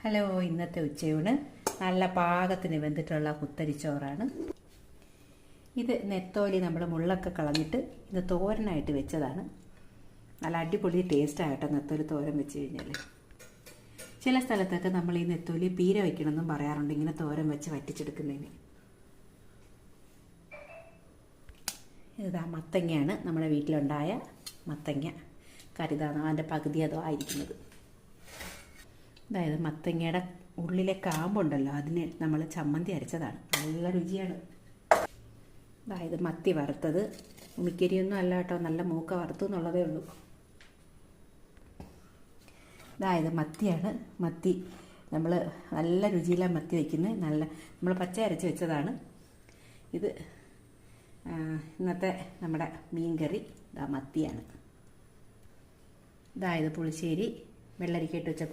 Hello, ഇന്നത്തെ ഉച്ചയൂണ് നല്ല പാകത്തിന് വെന്തിട്ടുള്ള കുത്തരിച്ചോറാണ്. ഇത് നെത്തോലി നമ്മൾ മുള്ളൊക്കെ കളഞ്ഞിട്ട് ഇത് തോരനായിട്ട് വെച്ചതാണ്. നല്ല അടിപൊളി ടേസ്റ്റാകട്ടെ നെത്തോലി തോരൻ വെച്ച് കഴിഞ്ഞാൽ. ചില സ്ഥലത്തൊക്കെ നമ്മൾ ഈ നെത്തോലി പീര വയ്ക്കണമെന്നും പറയാറുണ്ട്, ഇങ്ങനെ തോരൻ വെച്ച് വറ്റിച്ചെടുക്കുന്നതിന്. ഇതാ മത്തങ്ങയാണ്, നമ്മുടെ വീട്ടിലുണ്ടായ മത്തങ്ങ കരുതാണ്, അതിൻ്റെ പകുതി അതോ ആയിരിക്കുന്നത്. അതായത് മത്തങ്ങയുടെ ഉള്ളിലെ കാമ്പുണ്ടല്ലോ, അതിന് നമ്മൾ ചമ്മന്തി അരച്ചതാണ്, നല്ല രുചിയാണ്. അതായത് മത്തി വറുത്തത്, ഉമിക്കരിയൊന്നും അല്ല കേട്ടോ, നല്ല മൂക്ക വറുത്തു എന്നുള്ളതേ ഉള്ളൂ. അതായത് മത്തിയാണ്, മത്തി നമ്മൾ നല്ല രുചിയിലാണ് മത്തി വയ്ക്കുന്നത്. നമ്മൾ പച്ച അരച്ച് വെച്ചതാണ് ഇത്. ഇന്നത്തെ നമ്മുടെ മീൻ കറി ഇതാ മത്തിയാണ്. ഇതായത് പുളിശ്ശേരി, വെള്ളരിക്കയിട്ട് വെച്ച